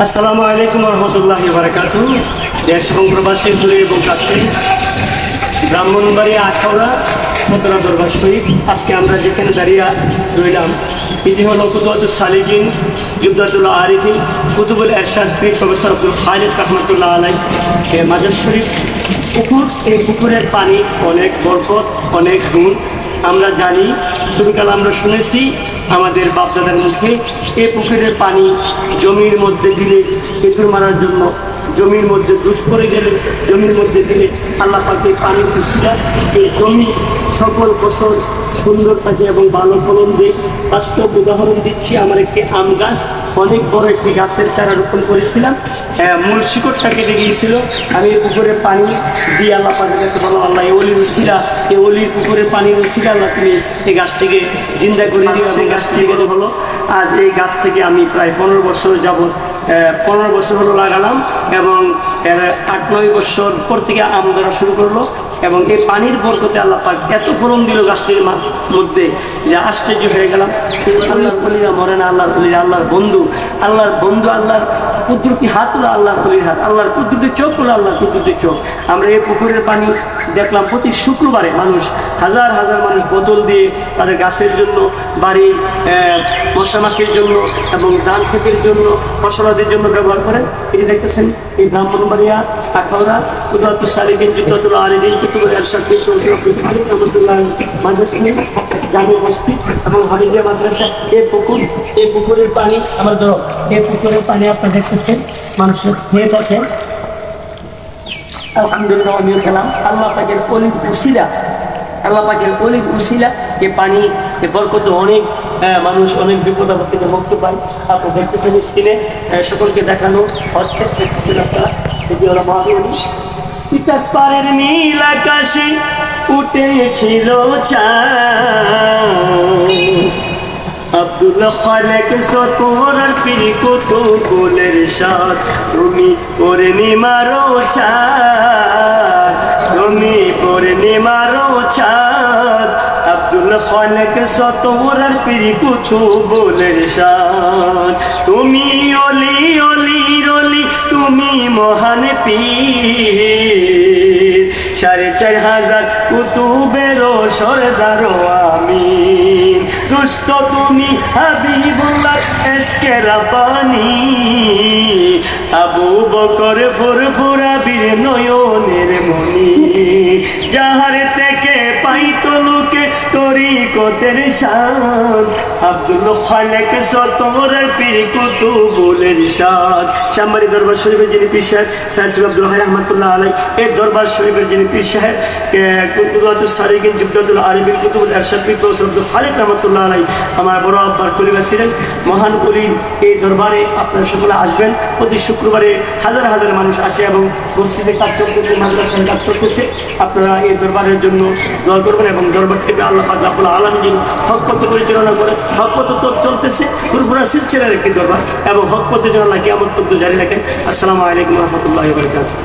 আসসালামু আলাইকুম রহমতুল্লাহি বারাকাতুহু। দেশ এবং প্রবাসী দূরে এবং কাছে, ব্রাহ্মণবাড়িয়া আখাউড়া ফতোরা দরবার শরীফ। আজকে আমরা যেখানে দাঁড়িয়ে রইলাম এটি হলো কুতুবুস সালিকিন জুবদাতুল আরিফিন কুতুবুল ইরশাদ পীর প্রফেসর আব্দুল খালিক রহমতুল্লাহ আলাইহি মাজার শরীফ পুকুর। এই পুকুরের পানি অনেক বরকত, অনেক গুণ আমরা জানি, ছোটকাল আমরা শুনেছি আমাদের বাপদাদার মুখে। এই পুকুরের পানি জমির মধ্যে দিলে ইঁদুর মারার জন্য, জমির মধ্যে দুষ করে গেলে জমির মধ্যে দিলে আল্লাহ পাক এই পানির খুশিরা এই জমি সকল ফসল সুন্দর থাকে এবং ভালো ফলন দেয়। বাস্তব উদাহরণ দিচ্ছি, আমার একটি আম গাছ, অনেক বড় একটি গাছের চারা রোপণ করেছিলাম, মূল শিকড়টা কেটে গিয়েছিল। আমি এই পুকুরের পানি দিয়ে আল্লাহ পাকের কাছে বললাম, আল্লাহ এই অলির উসিলা, এই অলির পুকুরের পানির উসিলা আল্লাহ তুমি এই গাছটিকে জিন্দা করে দিও। সেই গাছটি হলো আজ এই গাছ থেকে আমি প্রায় 15 বছর যাবৎ 15 বছর হলো লাগালাম এবং এর 8-9 বছর পর থেকে আম ধরা শুরু করলো এবং এই পানির বরকতে আল্লাহ পাক এত ফলন দিল গাছটির মধ্যে যে আশ্চর্য হয়ে গেলাম। আল্লাহর বলিরা মরে না, আল্লাহর বলিরা আল্লাহর বন্ধু, আল্লাহর বন্ধু, আল্লাহর কুদরতি হাত হলো আল্লাহর বলির হাত, আল্লাহর কুদরতি চোখ হলো আল্লাহর কুদরতি চোখ। আমরা এই পুকুরের পানি দেখলাম প্রতি শুক্রবারে মানুষ হাজার হাজার মানুষ বোতল দিয়ে তাদের গাছের জন্য, বাড়ির মশা মাছির জন্য এবং ধান ক্ষেতের জন্য, ফসলাদের জন্য ব্যবহার করেন। এটি দেখতেছেন এই ব্রাহ্মণবাড়িয়া আখাউড়া কুতুবুস সালিকিন জুবদাতুল আরিফিন কুতুবুল ইরশাদ পীর প্রফেসর আব্দুল খালিক রহমতুল্লাহ মাদ্রাসা জামিয়া মসজিদ এবং হামিদিয়া মাদ্রাসা। এই পুকুরের পানি আমার ধরো, এই পুকুরের পানি আপনারা দেখতেছেন মানুষের খেয়ে থাকে। আলহামদুলিল্লাহ আমিও খেলাম। আল্লাহ পাকের অলির উসিলা, আল্লাহ পাকের অলির উসিলা এ পানি এ বরকত অনেক মানুষ অনেক বিপদ আপদ থেকে মুক্তি পায়। আপনারা দেখতেছেন স্ক্রিনে, সকলকে দেখানো হচ্ছে। এটি হলো মহাবলী। তিতাস পাড়ের নীল আকাশে উঠেছিল চাঁদ, আব্দুল খালেক সতোরার পীর কুতুবুল ইরশাদ তুমি পূর্ণিমারও চাঁদ, তুমি পূর্ণিমারও চাঁদ, আব্দুল খালেক সতোরার পীর কুতুবুল ইরশাদ তুমি অলি অলির অলি, তুমি মহান পীর, 4500 কুতুবেরও সরদার আমিন, দুষ্ট তুমি হাবিবুল্লাহ এশকে রাব্বানি, আবু বকর ফুরফুরা বীর নয়নের মনি, যাহার থেকে পাইতো লোকে তরিকতের শান, আব্দুল খালেক সতোরার পীর কুতুবুল ইরশাদ। শামবাড়ি দরবার শরীফের যিনি পীর সাহেব সাইয়্যিদ আব্দুল হাই রহমাতুল্লাহ আলাইহি, এই দরবার শরীফের যিনি পীর সাহেব কুতুবুস সালিকিন জুবদাতুল আরিফিন কুতুবুল ইরশাদ পীর প্রফেসর আব্দুল খালিক রহমাতুল্লাহ আলাইহি আমার বড় আব্বার খলিফা ছিলেন। মহান বলির এই দরবারে আপনারা সকলে আসবেন। প্রতি শুক্রবারে হাজার হাজার মানুষ আসে এবং মসজিদে কাজ করতেছে, মাদ্রাসায় কাজ করতেছে। আপনারা এই দরবারের জন্য দোয়া করবেন এবং দরবার থেকে আল্লাহ পাক রব্বুল আলামিন হক পথে পরিচালনা করে। হক পথে তো চলতেছে, ফুরফুরা সিলসিলার একটি দরবার এবং হক পথে যেন আল্লাহ কিয়ামত পর্যন্ত জারি রাখেন। আসসালামু আলাইকুম ওয়া রাহমাতুল্লাহি ওয়া বারাকাতুহু।